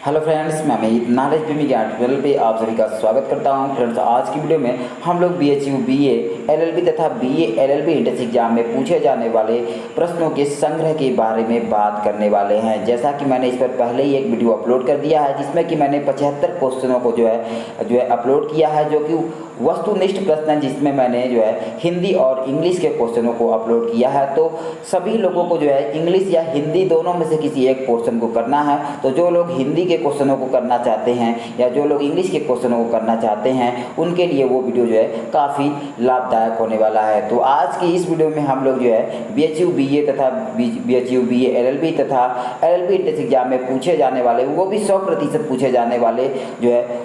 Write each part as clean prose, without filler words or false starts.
Hello friends, मैं Amit knowledge प्रेमी ज्ञान चैनल पे आप सभी का स्वागत करता हूं। फ्रेंड्स, आज की वीडियो में हम लोग BHU BA LLB तथा BA LLB एंट्रेंस एग्जाम में पूछे जाने वाले प्रश्नों के संग्रह के बारे में बात करने वाले हैं। जैसा कि मैंने इस पर पहले ही एक वीडियो अपलोड कर दिया है, जिसमें कि मैंने 75 क्वेश्चनों को जो है अपलोड किया है, जो कि वस्तुनिष्ठ प्रश्न है, जिसमें मैंने हिंदी और इंग्लिश के क्वेश्चनों को अपलोड किया है। तो सभी लोगों को इंग्लिश या हिंदी दोनों में से किसी एक पोर्शन को करना है। तो जो लोग हिंदी के क्वेश्चनों को करना चाहते हैं या जो लोग इंग्लिश के क्वेश्चनों को करना चाहते हैं, उनके लिए वो वीडियो काफ़ी लाभदायक होने वाला है। तो आज की इस वीडियो में हम लोग BHU BA तथा BHU BA LLB तथा LLB एंट्रेंस एग्जाम में पूछे जाने वाले, वो भी 100% पूछे जाने वाले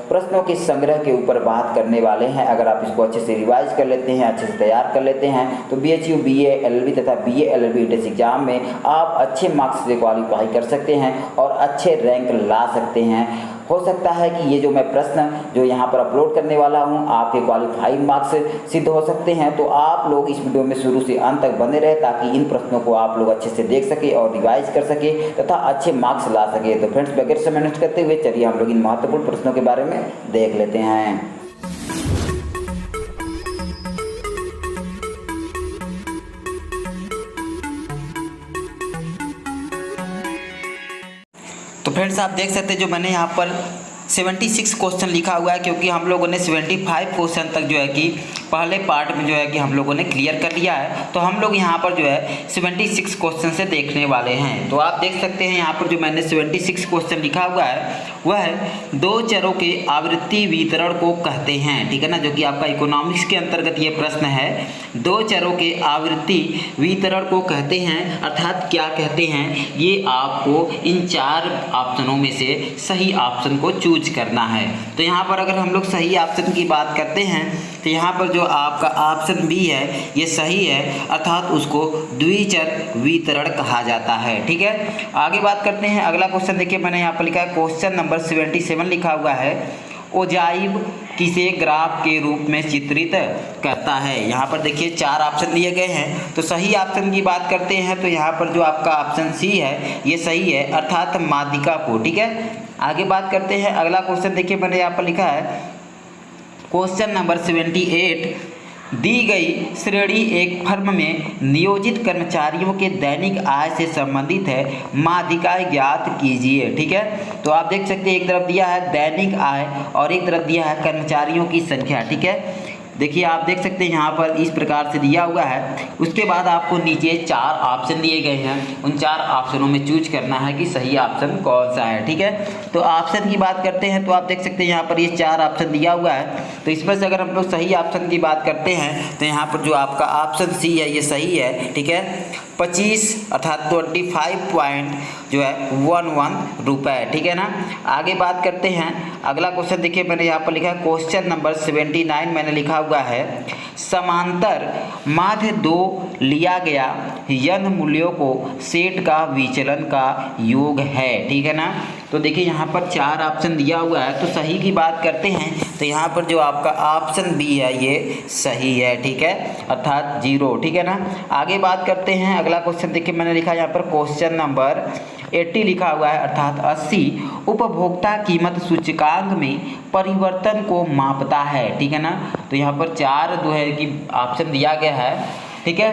प्रश्नों के संग्रह के ऊपर बात करने वाले हैं। अगर आप इसको अच्छे से रिवाइज कर लेते हैं, अच्छे से तैयार कर लेते हैं, तो BHU BA LLB तथा BA LLB एंट्रेंस एग्जाम में आप अच्छे मार्क्स से क्वालिफाई कर सकते हैं और अच्छे रैंक ला सकते हैं। हो सकता है कि ये जो मैं प्रश्न जो यहाँ पर अपलोड करने वाला हूँ, आपके क्वालिफाइंग मार्क्स सिद्ध हो सकते हैं। तो आप लोग इस वीडियो में शुरू से अंत तक बने रहे, ताकि इन प्रश्नों को आप लोग अच्छे से देख सके और रिवाइज कर सके तथा अच्छे मार्क्स ला सके। तो फ्रेंड्स, बगैर समय नष्ट करते हुए चलिए हम लोग इन महत्वपूर्ण प्रश्नों के बारे में देख लेते हैं। तो फ्रेंड्स, आप देख सकते हैं जो मैंने यहाँ पर 76 क्वेश्चन लिखा हुआ है, क्योंकि हम लोगों ने 75 क्वेश्चन तक कि पहले पार्ट में कि हम लोगों ने क्लियर कर लिया है। तो हम लोग यहाँ पर 76 क्वेश्चन से देखने वाले हैं। तो आप देख सकते हैं यहाँ पर जो मैंने 76 क्वेश्चन लिखा हुआ है, वह है दो चरों के आवृत्ति वितरण को कहते हैं। ठीक है ना, जो कि आपका इकोनॉमिक्स के अंतर्गत ये प्रश्न है। दो चरों के आवृत्ति वितरण को कहते हैं, अर्थात क्या कहते हैं, ये आपको इन 4 ऑप्शनों में से सही ऑप्शन को चूज करना है। तो यहाँ पर अगर हम लोग सही ऑप्शन की बात करते हैं, तो यहाँ पर जो आपका ऑप्शन बी है ये सही है, अर्थात उसको द्विचर वितरण कहा जाता है। ठीक है, आगे बात करते हैं। अगला क्वेश्चन देखिए, मैंने यहाँ पर लिखा है क्वेश्चन नंबर 77 लिखा हुआ है, ओजाइव किसे ग्राफ के रूप में चित्रित करता है। यहाँ पर देखिए 4 ऑप्शन दिए गए हैं। तो सही ऑप्शन की बात करते हैं, तो यहाँ पर जो आपका ऑप्शन सी है ये सही है, अर्थात माध्यिका को। ठीक है, आगे बात करते हैं। अगला क्वेश्चन देखिए, मैंने यहाँ पर लिखा है क्वेश्चन नंबर 78, दी गई श्रेणी एक फर्म में नियोजित कर्मचारियों के दैनिक आय से संबंधित है, माध्यिकाएं ज्ञात कीजिए। ठीक है, तो आप देख सकते हैं एक तरफ दिया है दैनिक आय और एक तरफ दिया है कर्मचारियों की संख्या। ठीक है, देखिए आप देख सकते हैं यहाँ पर इस प्रकार से दिया हुआ है। उसके बाद आपको नीचे 4 ऑप्शन दिए गए हैं, उन 4 ऑप्शनों में चूज करना है कि सही ऑप्शन कौन सा है। ठीक है, तो ऑप्शन की बात करते हैं, तो आप देख सकते हैं यहाँ पर ये 4 ऑप्शन दिया हुआ है। तो इसमें से अगर हम लोग सही ऑप्शन की बात करते हैं, तो यहाँ पर जो आपका ऑप्शन सी है ये सही है। ठीक है, 25 अर्थात 25.11 रुपये। ठीक है ना, आगे बात करते हैं। अगला क्वेश्चन देखिए, मैंने यहाँ पर लिखा है क्वेश्चन नंबर 79 मैंने लिखा हुआ है, समांतर माध्य 2 लिया गया यन मूल्यों को सेट का विचलन का योग है। ठीक है ना, तो देखिए यहाँ पर 4 ऑप्शन दिया हुआ है। तो सही की बात करते हैं, तो यहाँ पर जो आपका ऑप्शन बी है ये सही है। ठीक है, अर्थात 0। ठीक है ना, आगे बात करते हैं। अगला क्वेश्चन देखिए, मैंने लिखा यहाँ पर क्वेश्चन नंबर 80 लिखा हुआ है, अर्थात 80 उपभोक्ता कीमत सूचकांक में परिवर्तन को मापता है। ठीक है ना, तो यहाँ पर 4 कि ऑप्शन दिया गया है। ठीक है,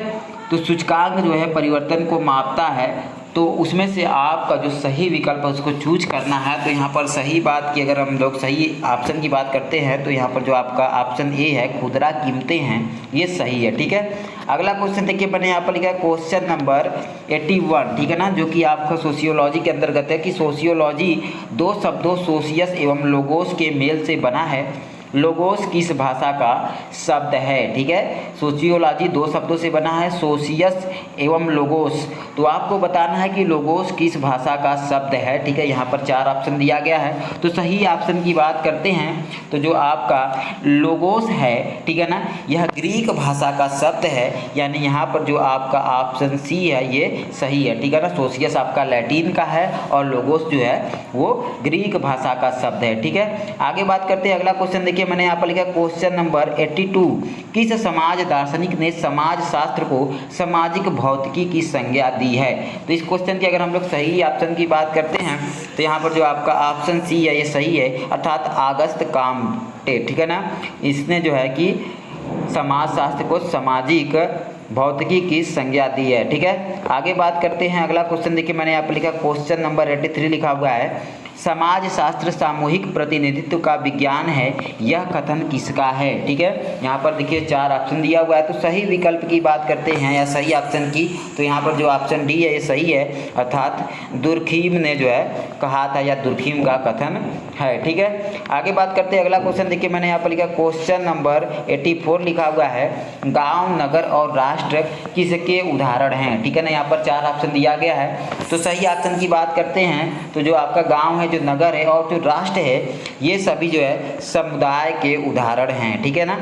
तो सूचकांक परिवर्तन को मापता है, तो उसमें से आपका जो सही विकल्प है उसको चूज करना है। तो यहाँ पर सही बात की अगर हम लोग सही ऑप्शन की बात करते हैं, तो यहाँ पर जो आपका ऑप्शन ए है खुदरा कीमतें हैं, ये सही है। ठीक है, अगला क्वेश्चन देखिए, मैंने यहाँ पर लिखा है क्वेश्चन नंबर 81। ठीक है ना, जो कि आपका सोशियोलॉजी के अंतर्गत है कि सोशियोलॉजी 2 शब्दों सोशियस एवं लोगोस के मेल से बना है, लोगोस किस भाषा का शब्द है। ठीक है, सोशियोलॉजी 2 शब्दों से बना है, सोशियस एवं लोगोस। तो आपको बताना है कि लोगोस किस भाषा का शब्द है। ठीक है, यहाँ पर 4 ऑप्शन दिया गया है। तो सही ऑप्शन की बात करते हैं, तो जो आपका लोगोस है, ठीक है ना, यह ग्रीक भाषा का शब्द है, यानी यहाँ पर जो आपका ऑप्शन सी है ये सही है। ठीक है ना, सोशियस आपका लैटिन का है और लोगोस जो है वो ग्रीक भाषा का शब्द है। ठीक है, आगे बात करते हैं। अगला क्वेश्चन देखिए, मैंने यहाँ पर लिखा क्वेश्चन नंबर 82, किस समाज दार्शनिक ने समाज शास्त्र को सामाजिक भौतिकी की संज्ञा दी है। तो इस क्वेश्चन की अगर हम लोग सही ऑप्शन की बात करते हैं, तो यहाँ पर जो आपका ऑप्शन सी है ये सही है, अर्थात अगस्त काम्टे, ठीक है ना। इसने जो है कि समाजशास्त्र को सामाजिक भौतिकी की संज्ञा दी है, ठीक है। आगे बात करते हैं, अगला क्वेश्चन देखिए मैंने यहाँ पर लिखा क्वेश्चन नंबर 83 लिखा हुआ है, समाज शास्त्र सामूहिक प्रतिनिधित्व का विज्ञान है, यह कथन किसका है, ठीक है। यहाँ पर देखिए 4 ऑप्शन दिया हुआ है, तो सही विकल्प की बात करते हैं या सही ऑप्शन की, तो यहाँ पर जो ऑप्शन डी है ये सही है, अर्थात दुर्खीम ने जो है कहा था या दुर्खीम का कथन है, ठीक है। आगे बात करते हैं, अगला क्वेश्चन देखिए मैंने यहाँ पर लिखा क्वेश्चन नंबर 84 लिखा हुआ है, गाँव नगर और राष्ट्र किसके उदाहरण हैं, ठीक है ना। यहाँ पर 4 ऑप्शन दिया गया है, तो सही ऑप्शन की बात करते हैं तो जो आपका गाँव है, जो नगर है और जो राष्ट्र है, ये सभी जो है समुदाय के उदाहरण हैं, ठीक है ना।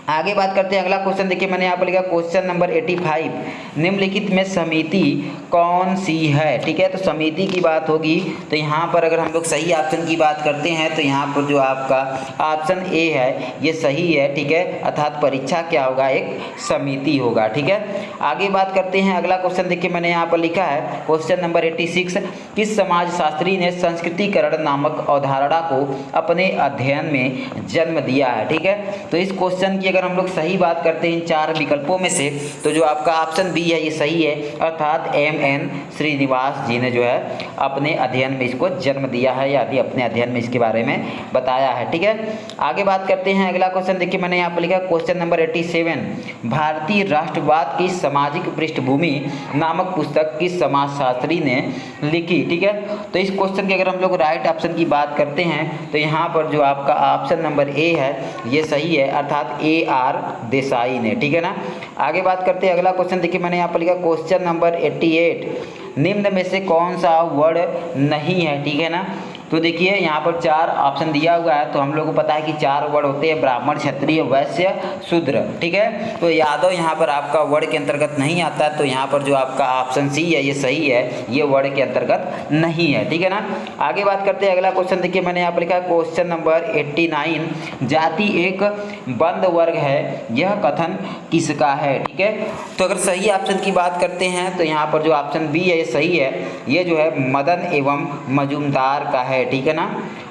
आगे बात करते हैं, अगला क्वेश्चन देखिए मैंने यहाँ पर लिखा क्वेश्चन नंबर 85, निम्नलिखित में समिति कौन सी है, ठीक है। तो समिति की बात होगी तो यहाँ पर अगर हम लोग सही ऑप्शन की बात करते हैं तो यहाँ पर जो आपका ऑप्शन ए है ये सही है, ठीक है, अर्थात परीक्षा क्या होगा, एक समिति होगा, ठीक है। आगे बात करते हैं, अगला क्वेश्चन देखिए मैंने यहाँ पर लिखा है क्वेश्चन नंबर 86, किस समाजशास्त्री ने संस्कृतिकरण नामक अवधारणा को अपने अध्ययन में जन्म दिया है, ठीक है। तो इस क्वेश्चन की अगर हम लोग सही बात करते हैं इन 4 विकल्पों में से, तो जो आपका ऑप्शन बी है ये सही है, अर्थात एम.एन. श्रीनिवास जी ने जो है अपने अध्ययन में इसको जन्म दिया है, या अपने अध्ययन में इसके बारे में बताया है, ठीक है। आगे बात करते हैं, अगला क्वेश्चन देखिए मैंने यहाँ पर लिखा क्वेश्चन नंबर 87, भारतीय राष्ट्रवाद की सामाजिक पृष्ठभूमि नामक पुस्तक किस समाजशास्त्री ने लिखी, ठीक है। तो इस क्वेश्चन के अगर हम लोग राइट ऑप्शन की बात करते हैं तो यहाँ पर जो आपका ऑप्शन नंबर ए है ये सही है, अर्थात A.R. देसाई ने, ठीक है ना। आगे बात करते हैं, अगला क्वेश्चन देखिए मैंने यहाँ पर लिखा क्वेश्चन नंबर 88, निम्न में से कौन सा वर्ड नहीं है, ठीक है ना। तो देखिए यहाँ पर 4 ऑप्शन दिया हुआ है, तो हम लोग को पता है कि 4 वर्ड होते हैं, ब्राह्मण, क्षत्रिय, वैश्य, शूद्र, ठीक है। तो यादव यहाँ पर आपका वर्ड के अंतर्गत नहीं आता, तो यहाँ पर जो आपका ऑप्शन सी है ये सही है, ये वर्ड के अंतर्गत नहीं है, ठीक है ना। आगे बात करते हैं, अगला क्वेश्चन देखिए मैंने यहाँ पर लिखा क्वेश्चन नंबर 89, जाति एक बंद वर्ग है, यह कथन किसका है, ठीक है। तो अगर सही ऑप्शन की बात करते हैं तो यहाँ पर जो ऑप्शन बी है ये सही है, ये जो है मदन एवं मजूमदार का है, ठीक है ना।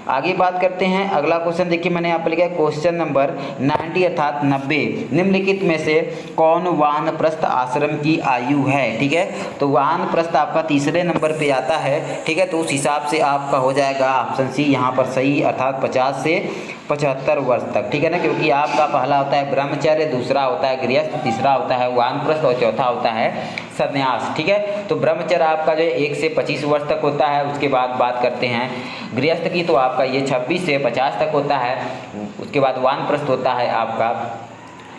आगे बात करते हैं, अगला क्वेश्चन देखिए मैंने यहाँ पर लिखा है क्वेश्चन नंबर 90 अर्थात 90, निम्नलिखित में से कौन वानप्रस्थ आश्रम की आयु है, ठीक है। तो वानप्रस्थ आपका तीसरे नंबर पे आता है, ठीक है। तो उस हिसाब से आपका हो जाएगा ऑप्शन सी यहाँ पर सही, अर्थात 50 से 75 वर्ष तक, ठीक है ना। क्योंकि आपका पहला होता है ब्रह्मचर्य, दूसरा होता है गृहस्थ, तीसरा होता है वानप्रस्थ और चौथा होता है संन्यास, ठीक है। तो ब्रह्मचर्य आपका जो है 1 से 25 वर्ष तक होता है, उसके बाद बात करते हैं गृहस्थ की, तो आपका ये 26 से 50 तक होता है, उसके बाद वानप्रस्थ होता है आपका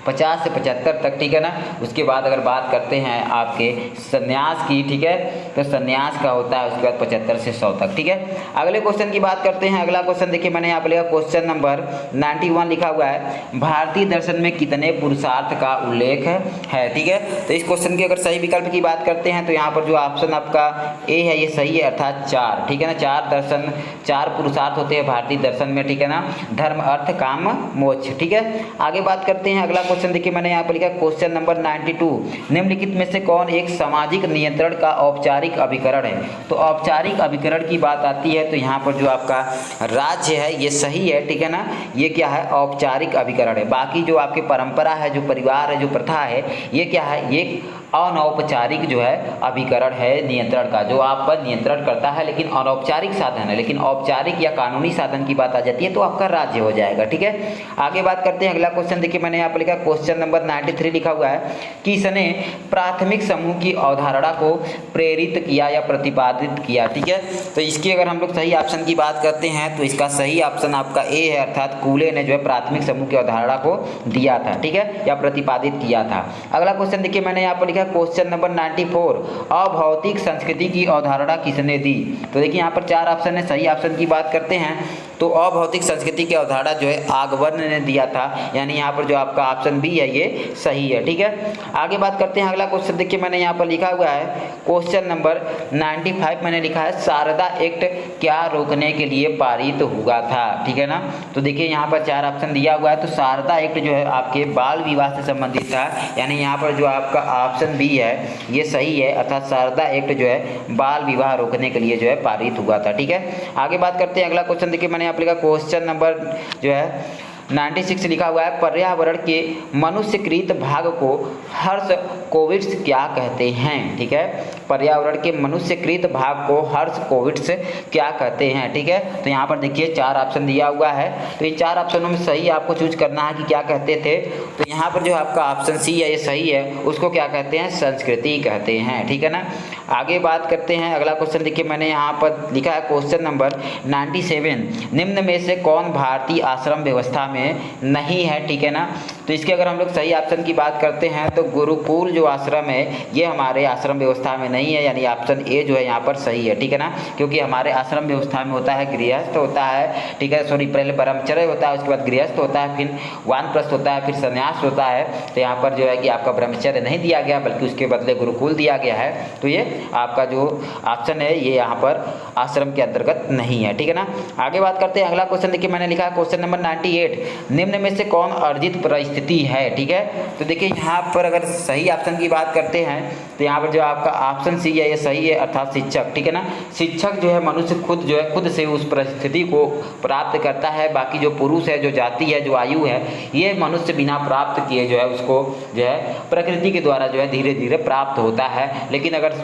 50 से 75 तक, ठीक है ना। उसके बाद अगर बात करते हैं आपके संन्यास की, ठीक है, तो संन्यास का होता है उसके बाद 75 से 100 तक, ठीक है। अगले क्वेश्चन की बात करते हैं, अगला क्वेश्चन देखिए मैंने यहाँ पर लिखा क्वेश्चन नंबर 91 लिखा हुआ है, भारतीय दर्शन में कितने पुरुषार्थ का उल्लेख है, ठीक है। तो इस क्वेश्चन के अगर सही विकल्प की बात करते हैं तो यहाँ पर जो ऑप्शन आपका ए है ये सही है, अर्थात 4, ठीक है ना। 4 दर्शन, 4 पुरुषार्थ होते हैं भारतीय दर्शन में, ठीक है ना, धर्म, अर्थ, काम, मोक्ष, ठीक है। आगे बात करते हैं, अगला क्वेश्चन देखिए मैंने यहाँ पर लिखा क्वेश्चन नंबर 92, निम्नलिखित में से कौन एक सामाजिक नियंत्रण का औपचारिक अभिकरण है। तो औपचारिक अभिकरण की बात आती है तो यहाँ पर जो आपका राज्य है ये सही है, ठीक है ना। ये क्या है, औपचारिक अभिकरण है। बाकी जो आपकी परंपरा है, जो परिवार है, जो प्रथा है, ये क्या है, ये अनौपचारिक जो है अभिकरण है नियंत्रण का, जो आप पर नियंत्रण करता है, लेकिन अनौपचारिक साधन है। लेकिन औपचारिक या कानूनी साधन की बात आ जाती है तो आपका राज्य हो जाएगा, ठीक है। आगे बात करते हैं, अगला क्वेश्चन देखिए मैंने यहाँ पर लिखा क्वेश्चन नंबर 93 लिखा हुआ है, किसने प्राथमिक समूह की अवधारणा को प्रेरित किया या प्रतिपादित किया, ठीक है। तो इसकी अगर हम लोग सही ऑप्शन की बात करते हैं तो इसका सही ऑप्शन आपका ए है, अर्थात कूले ने जो है प्राथमिक समूह की अवधारणा को दिया था, ठीक है, या प्रतिपादित किया था। अगला क्वेश्चन देखिए मैंने यहाँ पर लिखा क्वेश्चन नंबर 94, अभौतिक संस्कृति की अवधारणा किसने दी। तो देखिए यहाँ पर 4 ऑप्शन है, सही ऑप्शन की बात करते हैं तो अभौतिक संस्कृति की अवधारणा जो है आगवर्न ने दिया था, यानी यहाँ पर जो आपका ऑप्शन बी है ये सही है। ठीक है, आगे बात करते हैं। अगला क्वेश्चन देखिए मैंने यहाँ पर लिखा हुआ है क्वेश्चन नंबर 95 मैंने लिखा है शारदा एक्ट क्या रोकने के लिए पारित हुआ था। ठीक है ना, तो देखिए यहाँ पर 4 ऑप्शन दिया हुआ है। तो शारदा एक्ट जो है आपके बाल विवाह से संबंधित था, यानी यहाँ पर जो आपका ऑप्शन बी है ये सही है, अर्थात शारदा एक्ट जो है बाल विवाह रोकने के लिए जो है पारित हुआ था। ठीक है, आगे बात करते हैं। अगला क्वेश्चन देखिए मैंने यहाँ पर लिखा क्वेश्चन नंबर जो है 96 लिखा हुआ है पर्यावरण के मनुष्यकृत भाग को हर्ष कोविड्स क्या कहते हैं। ठीक है, पर्यावरण के मनुष्यकृत भाग को हर्ष कोविड्स क्या कहते हैं। ठीक है, तो यहाँ पर देखिए 4 ऑप्शन दिया हुआ है, तो ये 4 ऑप्शनों में सही आपको चूज करना है कि क्या कहते थे। तो यहाँ पर जो आपका ऑप्शन सी है ये सही है, उसको क्या कहते हैं, संस्कृति कहते हैं। ठीक है ना, आगे बात करते हैं। अगला क्वेश्चन देखिए मैंने यहाँ पर लिखा है क्वेश्चन नंबर 97 निम्न में से कौन भारतीय आश्रम व्यवस्था में नहीं है। ठीक है ना, तो इसके अगर हम लोग सही ऑप्शन की बात करते हैं तो गुरुकुल जो आश्रम है ये हमारे आश्रम व्यवस्था में नहीं है, यानी ऑप्शन ए जो है यहाँ पर सही है। ठीक है ना, क्योंकि हमारे आश्रम व्यवस्था में होता है गृहस्थ होता है, ठीक है, सॉरी पहले ब्रह्मचर्य होता है, उसके बाद गृहस्थ होता है, फिर वानप्रस्थ होता है, फिर संन्यास होता है। तो यहाँ पर जो है कि आपका ब्रह्मचर्य नहीं दिया गया बल्कि उसके बदले गुरुकुल दिया गया है, तो ये आपका जो ऑप्शन है ये यहाँ पर आश्रम के अंतर्गत नहीं है। ठीक है ना, आगे बात करते हैं। अगला क्वेश्चन देखिए मैंने लिखा है क्वेश्चन नंबर 98 निम्न में से कौन अर्जित परिस्थिति है। ठीक है, तो देखिए यहाँ पर अगर सही ऑप्शन की बात करते हैं तो यहाँ पर जो आपका ऑप्शन सी है ये सही है, अर्थात शिक्षक। ठीक है ना, शिक्षक जो है मनुष्य खुद जो है खुद से उस परिस्थिति को प्राप्त करता है, बाकी जो पुरुष है, जो जाति है, जो आयु है, ये मनुष्य बिना प्राप्त किए जो है उसको जो है प्रकृति के द्वारा जो है धीरे धीरे प्राप्त होता है। लेकिन अगर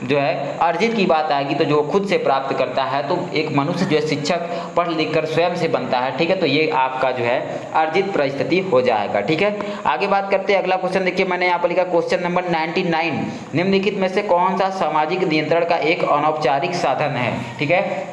जो है अर्जित की बात आएगी तो जो खुद से प्राप्त करता है, तो एक मनुष्य जो है शिक्षक पढ़ लिख कर स्वयं से बनता है। ठीक है, तो ये आपका जो है अर्जित परिस्थिति हो जाएगा। ठीक है, आगे बात करते हैं। अगला क्वेश्चन देखिए मैंने यहाँ पर लिखा क्वेश्चन नंबर 99 निम्नलिखित में से कौन सा सामाजिक नियंत्रण का एक अनौपचारिक साधन है। ठीक है,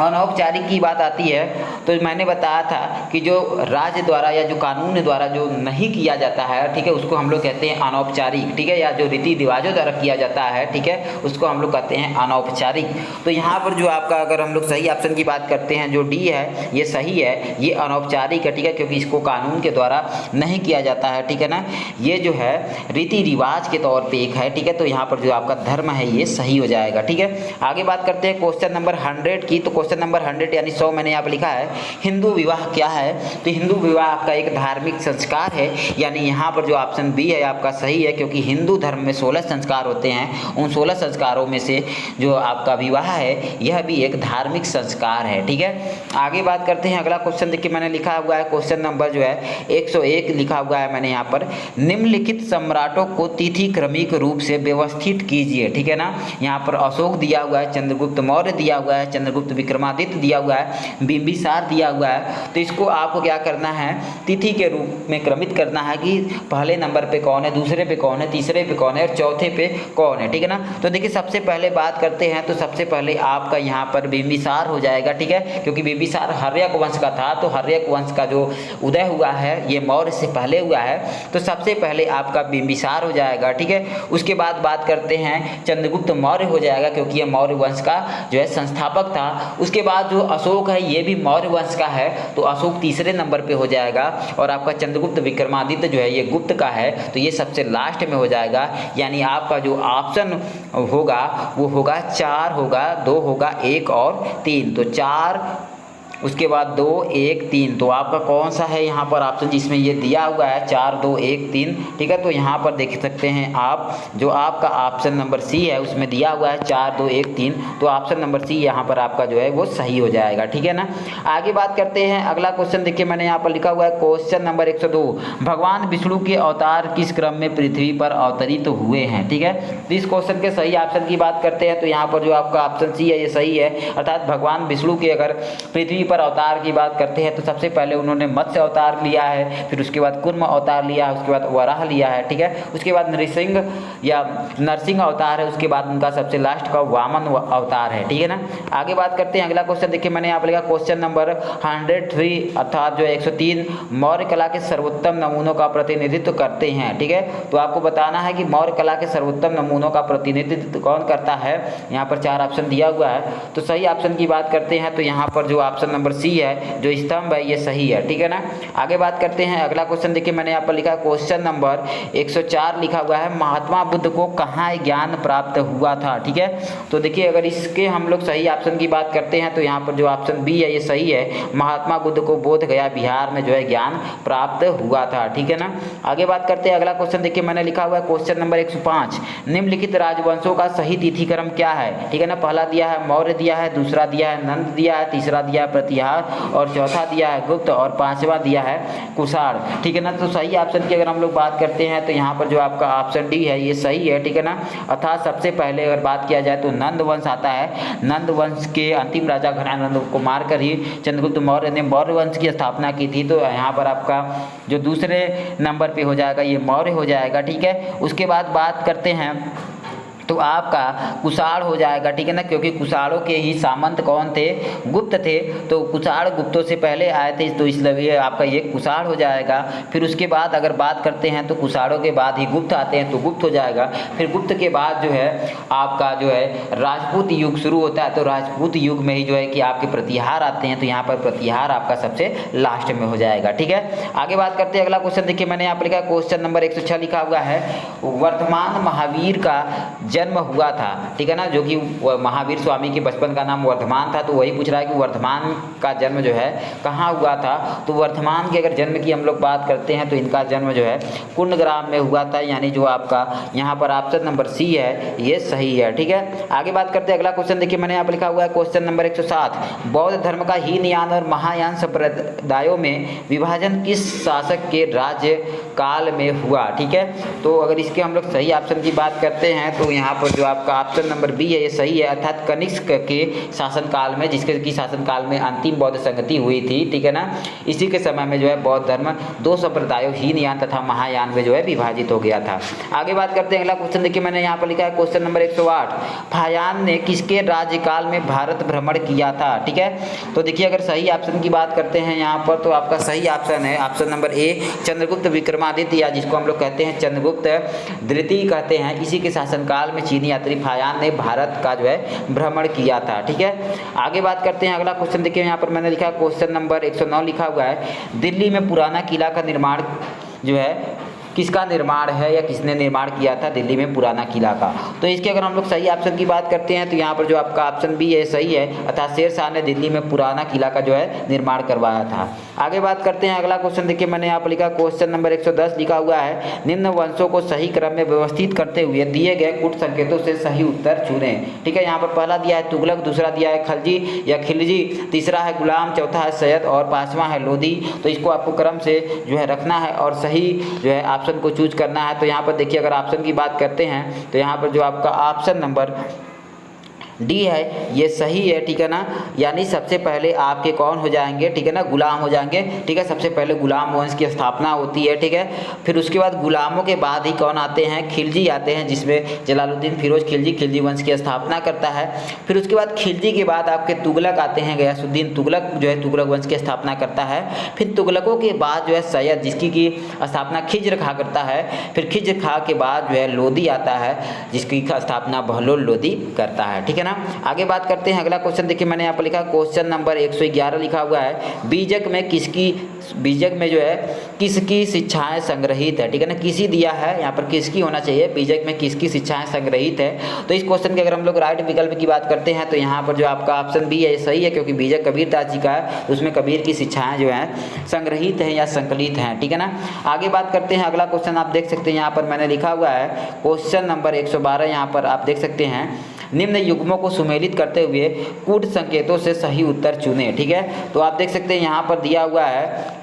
अनौपचारिक की बात आती है तो मैंने बताया था कि जो राज्य द्वारा या जो कानून द्वारा जो नहीं किया जाता है, ठीक है, उसको हम लोग कहते हैं अनौपचारिक। ठीक है, या जो रीति रिवाजों द्वारा किया जाता है, ठीक है, उसको हम लोग कहते हैं अनौपचारिक। तो यहाँ पर जो आपका अगर हम लोग सही ऑप्शन की बात करते हैं जो डी है ये सही है, ये अनौपचारिक है। ठीक है, क्योंकि इसको कानून के द्वारा नहीं किया जाता है। ठीक है ना, ये जो है रीति रिवाज के तौर पर एक है। ठीक है, तो यहाँ पर जो आपका धर्म है ये सही हो जाएगा। ठीक है, आगे बात करते हैं क्वेश्चन नंबर 100 की। तो क्वेश्चन नंबर 100 यानी 100 मैंने यहाँ पर लिखा है हिंदू विवाह क्या है। तो हिंदू विवाह आपका एक धार्मिक संस्कार है, यानी यहाँ पर जो ऑप्शन बी है आपका सही है, क्योंकि हिंदू धर्म में 16 संस्कार होते हैं। उन 16 संस्कारों में से जो आपका विवाह है यह भी एक धार्मिक संस्कार है। ठीक है, आगे बात करते हैं। अगला क्वेश्चन देखिए मैंने लिखा हुआ है क्वेश्चन नंबर जो है 101 लिखा हुआ है मैंने यहाँ पर निम्नलिखित सम्राटों को तिथि क्रमिक रूप से व्यवस्थित कीजिए। ठीक है ना, यहाँ पर अशोक दिया हुआ है, चंद्रगुप्त मौर्य दिया हुआ है, चंद्रगुप्त विक्रमादित्य दिया हुआ है, बिंबिसार दिया हुआ है। तो इसको आपको क्या करना है, तिथि के रूप में क्रमित करना है कि पहले नंबर पे कौन है, दूसरे पे कौन है, तीसरे पे कौन है और चौथे पे कौन है। ठीक है ना, तो देखिए सबसे पहले बात करते हैं तो सबसे पहले आपका यहाँ पर बिंबिसार हो जाएगा। ठीक है, क्योंकि बिंबिसार हर्यक वंश का था, तो हर्यक वंश का जो उदय हुआ है ये मौर्य से पहले हुआ है, तो सबसे पहले आपका बिंबिसार हो जाएगा। ठीक है, उसके बाद बात करते हैं चंद्रगुप्त मौर्य हो जाएगा, क्योंकि ये मौर्य वंश का जो है संस्थापक था। उसके बाद जो अशोक है ये भी मौर्य वंश का है, तो अशोक तीसरे नंबर पे हो जाएगा। और आपका चंद्रगुप्त विक्रमादित्य जो है ये गुप्त का है, तो ये सबसे लास्ट में हो जाएगा। यानी आपका जो ऑप्शन होगा वो होगा 4 होगा, 2 होगा, 1 और 3। तो 4 उसके बाद 2 1 3, तो आपका कौन सा है यहाँ पर ऑप्शन जिसमें ये दिया हुआ है 4 2 1 3। ठीक है, तो यहाँ पर देख सकते हैं आप जो आपका ऑप्शन नंबर सी है उसमें दिया हुआ है 4 2 1 3, तो ऑप्शन नंबर सी यहाँ पर आपका जो है वो सही हो जाएगा। ठीक है ना, आगे बात करते हैं। अगला क्वेश्चन देखिए मैंने यहाँ पर लिखा हुआ है क्वेश्चन नंबर 102 भगवान विष्णु के अवतार किस क्रम में पृथ्वी पर अवतरित हुए हैं। ठीक है, तो इस क्वेश्चन के सही ऑप्शन की बात करते हैं तो यहाँ पर जो आपका ऑप्शन सी है ये सही है, अर्थात भगवान विष्णु के अगर पृथ्वी पर अवतार की बात करते हैं तो सबसे पहले उन्होंने मत्स्य अवतार लिया है, फिर उसके बाद कूर्म अवतार लिया है, उसके बाद वराह लिया है। ठीक है, उसके बाद नृसिंह या नरसिंह अवतार है, उसके बाद उनका सबसे लास्ट का वामन अवतार है। ठीक है ना, आगे बात करते हैं। अगला क्वेश्चन देखिए मैंने यहाँ पर लिखा क्वेश्चन नंबर 103 अर्थात जो 103 मौर्य कला के सर्वोत्तम नमूनों का प्रतिनिधित्व करते हैं। ठीक है, तो आपको बताना है कि मौर्य कला के सर्वोत्तम नमूनों का प्रतिनिधित्व कौन करता है। यहाँ पर 4 ऑप्शन दिया हुआ है, तो सही ऑप्शन की बात करते हैं तो यहाँ पर जो ऑप्शन नंबर सी है जो स्तंभ है ये सही है, ठीक है ना। आगे बात करते हैं, अगला क्वेश्चन देखिए मैंने यहाँ पर लिखा है क्वेश्चन नंबर 104 लिखा हुआ है, महात्मा बुद्ध को कहाँ ज्ञान प्राप्त हुआ था, ठीक है। तो देखिए अगर इसके हम लोग सही ऑप्शन की बात करते हैं तो यहाँ पर जो ऑप्शन बी है ये सही है, महात्मा बुद्ध को बोध गया बिहार में जो है ज्ञान प्राप्त हुआ था, ठीक है ना। आगे बात करते हैं, अगला क्वेश्चन देखिए मैंने लिखा हुआ है क्वेश्चन नंबर 105, निम्नलिखित राजवंशों का सही तिथिक्रम क्या है, ठीक है ना। पहला दिया है मौर्य दिया है, दूसरा दिया है नंद दिया है, तीसरा दिया है प्रतिहार और चौथा दिया है गुप्त और पांचवा दिया है कुषाण, ठीक है ना। तो सही ऑप्शन की अगर हम लोग बात करते हैं तो यहाँ पर जो आपका ऑप्शन डी है ये सही है, ठीक है ना। अर्थात सबसे पहले अगर बात किया जाए तो नंद वंश आता है, नंद वंश के अंतिम राजा घनानंद को मारकर ही चंद्रगुप्त मौर्य ने मौर्य वंश की स्थापना की थी। तो यहाँ पर आपका जो दूसरे नंबर पे हो जाएगा ये मौर्य हो जाएगा, ठीक है। उसके बाद बात करते हैं तो आपका कुषाण हो जाएगा, ठीक है ना, क्योंकि कुषाणों के ही सामंत कौन थे, गुप्त थे। तो कुषाण गुप्तों से पहले आए थे तो इसलिए आपका ये कुषाण हो जाएगा। फिर उसके बाद अगर बात करते हैं तो कुषाणों के बाद ही गुप्त आते हैं तो गुप्त हो जाएगा। फिर गुप्त के बाद जो है आपका जो है राजपूत युग शुरू होता है, तो राजपूत युग में ही जो है कि आपके प्रतिहार आते हैं, तो यहाँ पर प्रतिहार आपका सबसे लास्ट में हो जाएगा, ठीक है। आगे बात करते हैं, अगला क्वेश्चन देखिए मैंने यहाँ पर लिखा क्वेश्चन नंबर 106 लिखा हुआ है, वर्धमान महावीर का जन्म हुआ था, ठीक है ना, जो कि महावीर स्वामी के बचपन का नाम वर्धमान था। तो वही पूछ रहा है कि वर्धमान का जन्म जो है कहाँ हुआ था। तो वर्धमान के अगर जन्म की हम लोग बात करते हैं तो इनका जन्म जो है कुंडग्राम में हुआ था, यानी जो आपका यहाँ पर ऑप्शन नंबर सी है ये सही है, ठीक है। आगे बात करते हैं, अगला क्वेश्चन देखिए मैंने यहाँ पर लिखा हुआ है क्वेश्चन नंबर 107, बौद्ध धर्म का हीनयान और महायान संप्रदायों में विभाजन किस शासक के राज्य काल में हुआ, ठीक है। तो अगर इसके हम लोग सही ऑप्शन की बात करते हैं तो यहाँ पर जो आपका ऑप्शन नंबर बी है ये सही है, अर्थात कनिष्क के शासनकाल में, जिसके की शासनकाल में अंतिम बौद्ध संगति हुई थी, ठीक है ना। इसी के समय में जो है बौद्ध धर्म दो संप्रदायों हीनयान तथा महायान में जो है विभाजित हो गया था। आगे बात करते हैं, अगला क्वेश्चन देखिए मैंने यहाँ पर लिखा है क्वेश्चन नंबर 108, फायान ने किसके राज्यकाल में भारत भ्रमण किया था, ठीक है। तो देखिए अगर सही ऑप्शन की बात करते हैं यहाँ पर तो आपका सही ऑप्शन है option number A, Chandragupta Vikramaditya, या जिसको हम लोग कहते हैं चंद्रगुप्त द्वितीय कहते हैं, इसी के शासनकाल में चीनी यात्री फायान ने भारत का जो है भ्रमण किया था, ठीक है। आगे बात करते हैं, अगला क्वेश्चन देखिए यहाँ पर मैंने लिखा क्वेश्चन नंबर 109 लिखा हुआ है, दिल्ली में पुराना किला का निर्माण जो है किसका निर्माण है या किसने निर्माण किया था दिल्ली में पुराना किला का। तो इसके अगर हम लोग सही ऑप्शन की बात करते हैं तो यहाँ पर जो आपका ऑप्शन बी है सही है, अर्थात शेर शाह ने दिल्ली में पुराना किला का जो है निर्माण करवाया था। आगे बात करते हैं, अगला क्वेश्चन देखिए मैंने यहाँ पर लिखा क्वेश्चन नंबर 110 लिखा हुआ है, निम्न वंशों को सही क्रम में व्यवस्थित करते हुए दिए गए कूट संकेतों से सही उत्तर चुने, ठीक है। यहाँ पर पहला दिया है तुगलक, दूसरा दिया है खलजी या खिलजी, तीसरा है गुलाम, चौथा है सैयद और पांचवा है लोधी। तो इसको आपको क्रम से जो है रखना है और सही जो है ऑप्शन को चूज करना है। तो यहाँ पर देखिए अगर ऑप्शन की बात करते हैं तो यहाँ पर जो आपका ऑप्शन नंबर डी है ये सही है, ठीक है ना। यानी सबसे पहले आपके कौन हो जाएंगे, ठीक है ना, गुलाम हो जाएंगे, ठीक है। सबसे पहले गुलाम वंश की स्थापना होती है, ठीक है। फिर उसके बाद गुलामों के बाद ही कौन आते हैं, खिलजी आते हैं, जिसमें जलालुद्दीन फिरोज खिलजी वंश की स्थापना करता है। फिर उसके बाद खिलजी के बाद आपके तुगलक आते हैं, गयासुद्दीन तुगलक जो है तुगलक वंश की स्थापना करता है। फिर तुगलकों के बाद जो है सैयद, जिसकी की स्थापना खिज्र खां करता है। फिर खिज्र खां के बाद जो है लोधी आता है, जिसकी स्थापना बहलोल लोधी करता है, ठीक है ना। आगे बात करते हैं, अगला क्वेश्चन देखिए मैंने यहाँ पर लिखा क्वेश्चन नंबर 111 लिखा हुआ है, बीजक में जो है किसकी शिक्षाएं संग्रहित है, ठीक है ना। किसी दिया है, यहाँ पर किसकी होना चाहिए, बीजक में किसकी शिक्षाएं संग्रहित है। तो इस क्वेश्चन के अगर हम लोग राइट विकल्प की बात करते हैं तो यहाँ पर जो आपका ऑप्शन बी है सही है, क्योंकि बीजक कबीरदास जी का है, उसमें कबीर की शिक्षाएं जो हैं संग्रहित हैं या संकलित हैं, ठीक है ना। आगे बात करते हैं, अगला क्वेश्चन आप देख सकते हैं यहाँ पर मैंने लिखा हुआ है क्वेश्चन नंबर 112, यहाँ पर आप देख सकते हैं, निम्न युग्मों को सुमेलित करते हुए कूट संकेतों से सही उत्तर चुने, ठीक है। तो आप देख सकते हैं यहाँ पर दिया हुआ है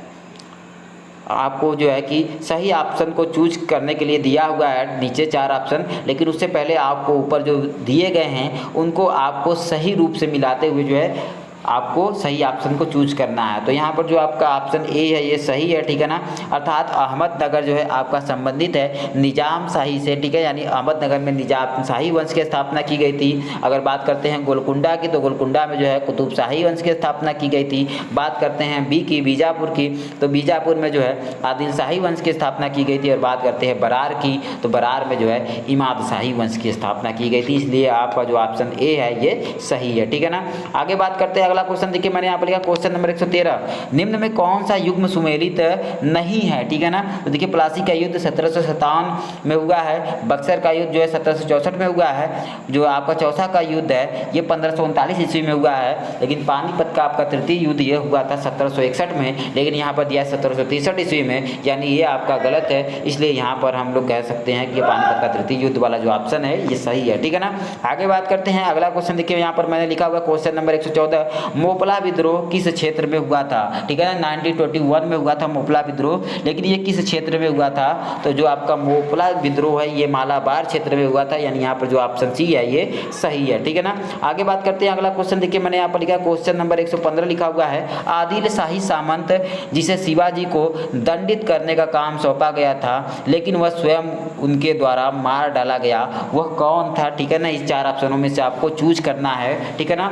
आपको जो है कि सही ऑप्शन को चूज करने के लिए दिया हुआ है नीचे 4 ऑप्शन, लेकिन उससे पहले आपको ऊपर जो दिए गए हैं उनको आपको सही रूप से मिलाते हुए जो है आपको सही ऑप्शन को चूज करना है। तो यहाँ पर जो आपका ऑप्शन ए है ये सही है, ठीक है ना। अर्थात अहमदनगर जो है आपका संबंधित है निजाम शाही से, ठीक है, यानी अहमदनगर में निजाम शाही वंश की स्थापना की गई थी। अगर बात करते हैं गोलकुंडा की तो गोलकुंडा में जो है कुतुब शाही वंश की स्थापना की गई थी। बात करते हैं बी की बीजापुर की तो बीजापुर में जो है आदिल शाही वंश की स्थापना की गई थी। और बात करते हैं बरार की तो बरार में जो है इमाद शाही वंश की स्थापना की गई थी। इसलिए आपका जो ऑप्शन ए है ये सही है, ठीक है ना। आगे बात करते हैं, अगला क्वेश्चन देखिए, मैंने यहाँ पर लिखा क्वेश्चन नंबर 113, निम्न में कौन सा युग्म सुमेलित नहीं है, ठीक है ना। तो देखिए प्लासी का युद्ध 1757 में हुआ है, बक्सर का युद्ध जो है 1764 में हुआ है, जो आपका चौसा का युद्ध है ये 1539 ईस्वी में हुआ है, लेकिन पानीपत का आपका तृतीय युद्ध ये हुआ था 1761 में, लेकिन यहाँ पर दिया है 1763 ईस्वी में, यानी ये आपका गलत है। इसलिए यहाँ पर हम लोग कह सकते हैं कि पानीपत का तृतीय युद्ध वाला जो ऑप्शन है ये सही है, ठीक है ना। आगे बात करते हैं, अगला क्वेश्चन देखिए यहाँ पर मैंने लिखा हुआ क्वेश्चन नंबर 114, मोपला विद्रोह किस क्षेत्र में हुआ था, ठीक है ना। 1921 में हुआ था मोपला विद्रोह, लेकिन ये किस क्षेत्र में हुआ था, तो जो आपका मोपला विद्रोह है ये मालाबार क्षेत्र में हुआ था, यानी यहाँ पर जो ऑप्शन सी है ये सही है, ठीक है ना। आगे बात करते हैं, अगला क्वेश्चन देखिए मैंने यहाँ पर लिखा क्वेश्चन नंबर 115 लिखा हुआ है, आदिल शाही सामंत जिसे शिवाजी को दंडित करने का काम सौंपा गया था लेकिन वह स्वयं उनके द्वारा मार डाला गया, वह कौन था, ठीक है ना। इस 4 ऑप्शनों में से आपको चूज करना है, ठीक है ना।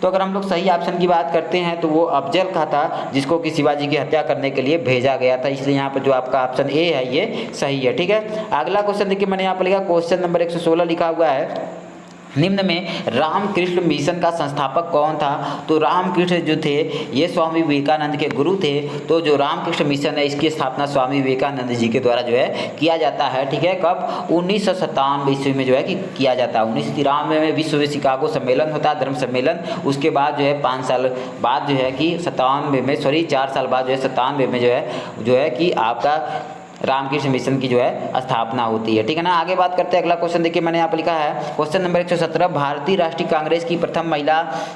तो अगर हम लोग सही ऑप्शन की बात करते हैं तो वो अफजल खां था, जिसको कि शिवाजी की हत्या करने के लिए भेजा गया था, इसलिए यहाँ पर जो आपका ऑप्शन ए है ये सही है, ठीक है। अगला क्वेश्चन देखिए मैंने यहाँ पर लिखा क्वेश्चन नंबर 116 लिखा हुआ है, निम्न में रामकृष्ण मिशन का संस्थापक कौन था। तो रामकृष्ण जो थे ये स्वामी विवेकानंद के गुरु थे, तो जो रामकृष्ण मिशन है इसकी स्थापना स्वामी विवेकानंद जी के द्वारा जो है किया जाता है, ठीक है। कब 1997 ईस्वी में जो है कि किया जाता है। 1993 में विश्व में शिकागो सम्मेलन होता है, धर्म सम्मेलन, उसके बाद जो है 5 साल बाद जो है कि 4 साल बाद जो है 97 में जो है कि आपका रामकृष्ण मिशन की जो है स्थापना होती है, ठीक है ना। आगे बात करते हैं, अगला क्वेश्चन देखिए मैंने यहाँ पर लिखा है क्वेश्चन नंबर 117, भारतीय राष्ट्रीय कांग्रेस की प्रथम महिला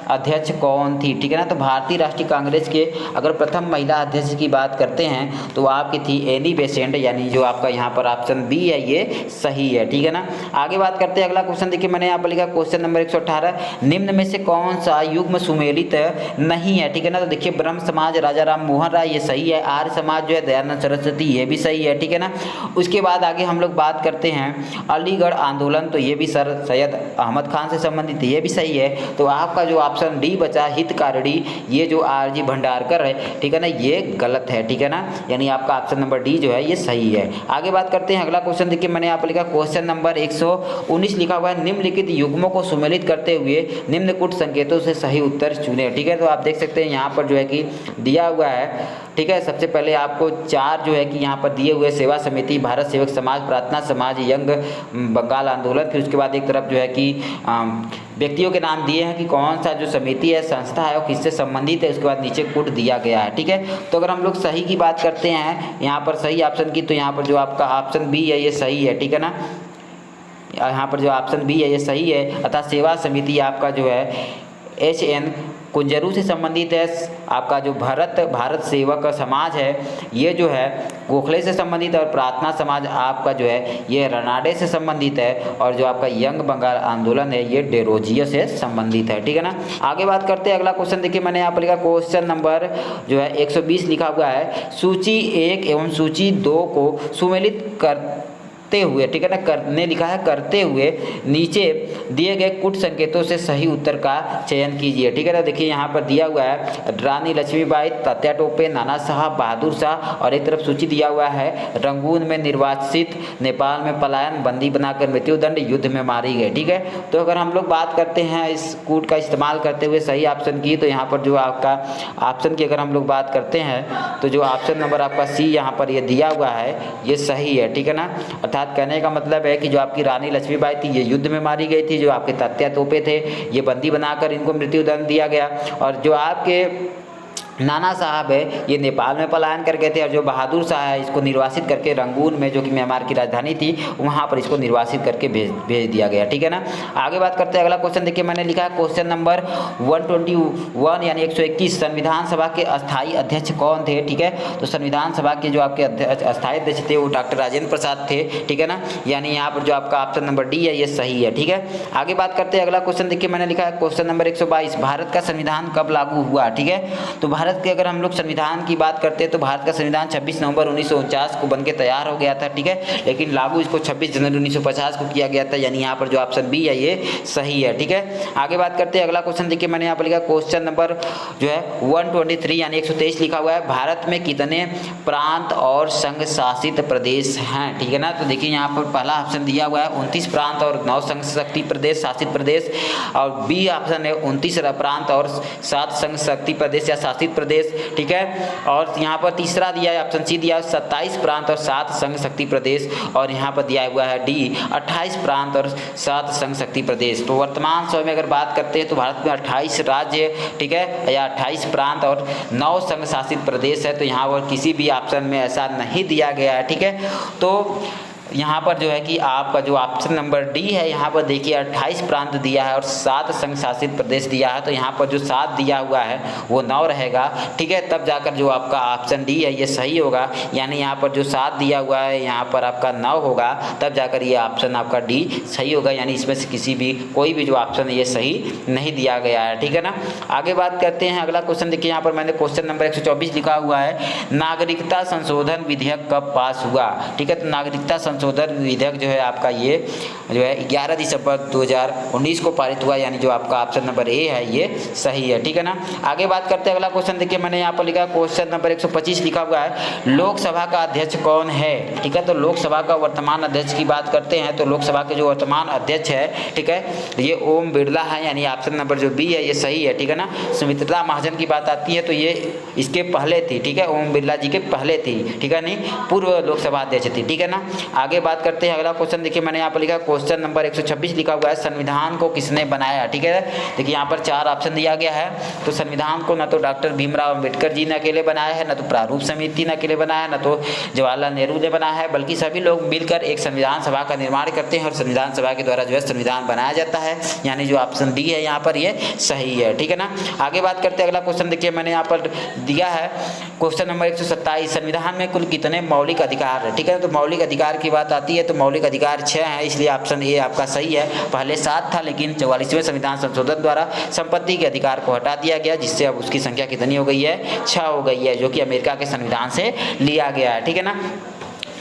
अध्यक्ष कौन थी, ठीक है ना। तो भारतीय राष्ट्रीय कांग्रेस के अगर प्रथम महिला अध्यक्ष की बात करते हैं तो आपकी थी एनी बेसेंट, यानी जो आपका यहाँ पर ऑप्शन बी है ये सही है, ठीक है ना। आगे बात करते हैं, अगला क्वेश्चन देखिए मैंने यहाँ पर लिखा क्वेश्चन नंबर 118, निम्न में से कौन सा युग्म सुमेलित नहीं है, ठीक है ना। तो देखिए ब्रह्म समाज राजा राम मोहन राय ये सही है, आर्य समाज जो है दयानंद सरस्वती ये भी सही है, ठीक है ना। उसके बाद आगे हम लोग बात करते हैं अलीगढ़ आंदोलन, तो ये भी सर सैयद अहमद खान से संबंधित है, ये भी सही है। तो आपका जो ऑप्शन डी बचा हितकारी, ये जो आरजी भंडारकर है, ठीक है ना, ये गलत है, ठीक है ना, यानी आपका ऑप्शन नंबर डी जो है ये सही है। आगे बात करते हैं, अगला क्वेश्चन देखिए मैंने यहाँ पर लिखा क्वेश्चन नंबर 119 लिखा हुआ है, निम्नलिखित युग्मों को सुमेलित करते हुए निम्न कुट संकेतों से सही उत्तर चुने, ठीक है। तो आप देख सकते हैं यहाँ पर जो है कि दिया हुआ है, ठीक है। सबसे पहले आपको 4 जो है कि यहाँ पर दिए हुए सेवा समिति, भारत सेवक समाज, प्रार्थना समाज, यंग बंगाल आंदोलन, फिर उसके बाद एक तरफ जो है कि व्यक्तियों के नाम दिए हैं कि कौन सा जो समिति है, संस्था है, वो किससे संबंधित है, उसके बाद नीचे कोड दिया गया है, ठीक है। तो अगर हम लोग सही की बात करते हैं यहाँ पर सही ऑप्शन की, तो यहाँ पर जो आपका ऑप्शन बी है ये सही है, ठीक है ना। यहाँ पर जो ऑप्शन बी है ये सही है, अतः सेवा समिति आपका जो है HN कुंजरू से संबंधित है। आपका जो भारत सेवक समाज है ये जो है गोखले से संबंधित है, और प्रार्थना समाज आपका जो है ये रनाडे से संबंधित है, और जो आपका यंग बंगाल आंदोलन है ये डेरोजियो से संबंधित है, ठीक है ना। आगे बात करते हैं, अगला क्वेश्चन देखिए मैंने यहाँ पर लिखा क्वेश्चन नंबर जो है 120 लिखा हुआ है, सूची 1 एवं सूची 2 को सुमेलित करते हुए, ठीक है ना, करने लिखा है, करते हुए नीचे दिए गए कुट संकेतों से सही उत्तर का चयन कीजिए, ठीक है ना। देखिए यहाँ पर दिया हुआ है रानी लक्ष्मीबाई, तात्या टोपे, नाना साहब, बहादुर शाह, और एक तरफ सूची दिया हुआ है रंगून में निर्वासित, नेपाल में पलायन, बंदी बनाकर मृत्युदंड, युद्ध में मारी गई, ठीक है। तो अगर हम लोग बात करते हैं इस कूट का इस्तेमाल करते हुए सही ऑप्शन की, तो यहाँ पर जो आपका ऑप्शन की अगर हम लोग बात करते हैं तो जो ऑप्शन नंबर आपका सी यहाँ पर ये दिया हुआ है ये सही है, ठीक है ना। अर्थात कहने का मतलब है कि जो आपकी रानी लक्ष्मीबाई थी ये युद्ध में मारी गई थी, जो आपके तात्या तोपे थे ये बंदी बनाकर इनको मृत्युदंड दिया गया, और जो आपके नाना साहब है ये नेपाल में पलायन कर गए थे, और जो बहादुर शाह है इसको निर्वासित करके रंगून में जो कि म्यांमार की राजधानी थी वहाँ पर इसको निर्वासित करके भेज दिया गया, ठीक है ना। आगे बात करते हैं, अगला क्वेश्चन देखिए मैंने लिखा है क्वेश्चन नंबर 121 यानी 121, संविधान सभा के अस्थायी अध्यक्ष कौन थे, ठीक है। तो संविधान सभा के जो आपके अस्थायी अध्यक्ष थे वो डॉक्टर राजेंद्र प्रसाद थे, ठीक है ना, यानी यहाँ पर जो आपका ऑप्शन नंबर डी है ये सही है, ठीक है। आगे बात करते हैं, अगला क्वेश्चन देखिए मैंने लिखा है क्वेश्चन नंबर 122, भारत का संविधान कब लागू हुआ, ठीक है। तो भारत भारत के अगर हम लोग संविधान की बात करते हैं तो भारत का संविधान 26 नवंबर 1949 को बनके तैयार हो गया था, ठीक है, लेकिन लागू इसको 26 जनवरी 1950 को किया गया था, यानी यहाँ पर जो ऑप्शन बी है ये सही है, ठीक है। आगे बात करते हैं, अगला क्वेश्चन देखिए मैंने यहाँ पर लिखा क्वेश्चन नंबर जो है 123 यानी 123 लिखा हुआ है, भारत में कितने प्रांत और संघ शासित प्रदेश हैं, ठीक है ना। तो देखिए यहाँ पर पहला ऑप्शन दिया हुआ है 29 प्रांत और 9 संघ शक्ति प्रदेश शासित प्रदेश, और बी ऑप्शन है 29 प्रांत और 7 संघ शक्ति प्रदेश या शासित प्रदेश, ठीक है। और यहाँ पर तीसरा दिया है ऑप्शन सी दिया है 27 प्रांत और 7 संघ शक्ति प्रदेश, और यहाँ पर दिया हुआ है डी 28 प्रांत और 7 संघ शक्ति प्रदेश। तो वर्तमान समय में अगर बात करते हैं तो भारत में 28 राज्य, ठीक है, या 28 प्रांत और 9 संघ शासित प्रदेश है। तो यहाँ पर किसी भी ऑप्शन में ऐसा नहीं दिया गया है, ठीक है। तो यहाँ पर जो है कि आपका जो ऑप्शन नंबर डी है, यहाँ पर देखिए 28 प्रांत दिया है और 7 संघ शासित प्रदेश दिया है, तो यहाँ पर जो 7 दिया हुआ है वो 9 रहेगा, ठीक है, तब जाकर जो आपका ऑप्शन डी है ये सही होगा, यानी यहाँ पर जो 7 दिया हुआ है यहाँ पर आपका 9 होगा, तब जाकर ये ऑप्शन आपका डी सही होगा, यानी इसमें से किसी भी कोई भी जो ऑप्शन है ये सही नहीं दिया गया है, ठीक है ना। आगे बात करते हैं, अगला क्वेश्चन देखिए यहाँ पर मैंने क्वेश्चन नंबर 124 लिखा हुआ है, नागरिकता संशोधन विधेयक कब पास हुआ, ठीक है। तो नागरिकता संशोधन विधेयक जो है आपका ये जो है 11 दिसंबर 2019 को पारित हुआ, यानी जो आपका ऑप्शन नंबर ए है ये सही है, ठीक है ना। आगे बात करते हैं, अगला क्वेश्चन देखिए मैंने यहाँ पर लिखा क्वेश्चन नंबर 125 लिखा हुआ है, लोकसभा का अध्यक्ष कौन है, ठीक है। तो लोकसभा का वर्तमान अध्यक्ष की बात करते हैं तो लोकसभा के जो वर्तमान अध्यक्ष है, ठीक है, ये ओम बिरला है, यानी ऑप्शन नंबर जो बी है ये सही है, ठीक है ना। सुमित्रा महाजन की बात आती है तो ये इसके पहले थी, ठीक है, ओम बिरला जी के पहले थी, ठीक है, नहीं पूर्व लोकसभा अध्यक्ष थी, ठीक है ना। आगे बात करते हैं, अगला क्वेश्चन देखिए मैंने यहाँ पर लिखा क्वेश्चन नंबर 126 लिखा हुआ है, संविधान को किसने बनाया, ठीक है। देखिए यहाँ पर 4 ऑप्शन दिया गया है, तो संविधान को न तो डॉक्टर भीमराव अंबेडकर जी ने अकेले बनाया है, न तो प्रारूप समिति ने अकेले बनाया है, न तो जवाहरलाल नेहरू ने बनाया है, बल्कि सभी लोग मिलकर एक संविधान सभा का निर्माण करते हैं और संविधान सभा के द्वारा जो है संविधान बनाया जाता है, यानी जो ऑप्शन डी है यहाँ पर ये सही है, ठीक है ना। आगे बात करते हैं, अगला क्वेश्चन देखिए मैंने यहाँ पर दिया है क्वेश्चन नंबर 127, संविधान में कुल कितने मौलिक अधिकार है, ठीक है। तो मौलिक अधिकार की बात आती है तो मौलिक अधिकार 6 है, इसलिए ऑप्शन ए आपका सही है। पहले 7 था, लेकिन 44वें संविधान संशोधन द्वारा संपत्ति के अधिकार को हटा दिया गया, जिससे अब उसकी संख्या कितनी हो गई है, 6 हो गई है, जो कि अमेरिका के संविधान से लिया गया है, ठीक है ना।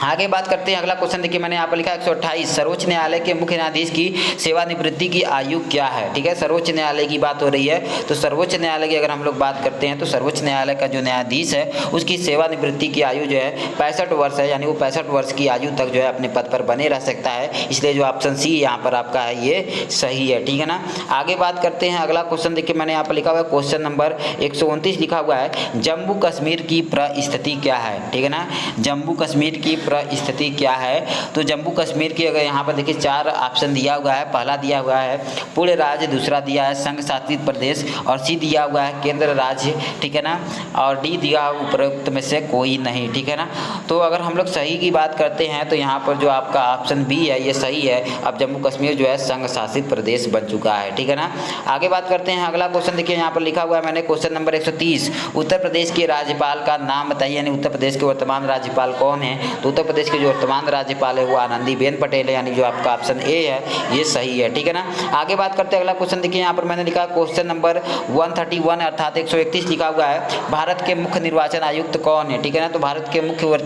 आगे बात करते हैं, अगला क्वेश्चन देखिए मैंने यहाँ पर लिखा 128, सर्वोच्च न्यायालय के मुख्य न्यायाधीश की सेवानिवृत्ति की आयु क्या है, ठीक है। सर्वोच्च न्यायालय की बात हो रही है, तो सर्वोच्च न्यायालय की अगर हम लोग बात करते हैं तो सर्वोच्च न्यायालय का जो न्यायाधीश है उसकी सेवानिवृत्ति की आयु जो है 65 वर्ष है, यानी वो 65 वर्ष की आयु तक जो है अपने पद पर बने रह सकता है, इसलिए जो ऑप्शन सी यहाँ पर आपका है ये सही है, ठीक है ना। आगे बात करते हैं, अगला क्वेश्चन देखिए मैंने यहाँ पर लिखा हुआ है क्वेश्चन नंबर 129 लिखा हुआ है, जम्मू कश्मीर की परिस्थिति क्या है, ठीक है ना। जम्मू कश्मीर की परिस्थिति क्या है, तो जम्मू कश्मीर की अगर यहाँ पर देखिए 4 ऑप्शन दिया हुआ है, पहला दिया हुआ है पूर्ण राज्य, दूसरा दिया है संघ शासित प्रदेश, और सी दिया हुआ है केंद्र राज्य, ठीक है ना, और डी दिया उपरोक्त में से कोई नहीं, ठीक है ना। तो अगर हम लोग सही की बात करते हैं तो यहाँ पर जो आपका ऑप्शन बी है ये सही है, अब जम्मू कश्मीर जो है संघ शासित प्रदेश बन चुका है, ठीक है ना। आगे बात करते हैं, अगला क्वेश्चन देखिए यहाँ पर लिखा हुआ है मैंने क्वेश्चन नंबर 130, उत्तर प्रदेश के राज्यपाल का नाम बताइए, यानी उत्तर प्रदेश के वर्तमान राज्यपाल कौन है। तो उत्तर प्रदेश के जो वर्तमान राज्यपाल है वो आनंदीबेन पटेल है, यानी जो आपका ऑप्शन ए है ये सही है, ठीक है ना। आगे बात करते हैं, अगला क्वेश्चन देखिए यहाँ पर मैंने लिखा क्वेश्चन नंबर 131 अर्थात 131 लिखा हुआ है, भारत के मुख्य निर्वाचन आयुक्त कौन है, ठीक है ना। तो भारत के मुख्य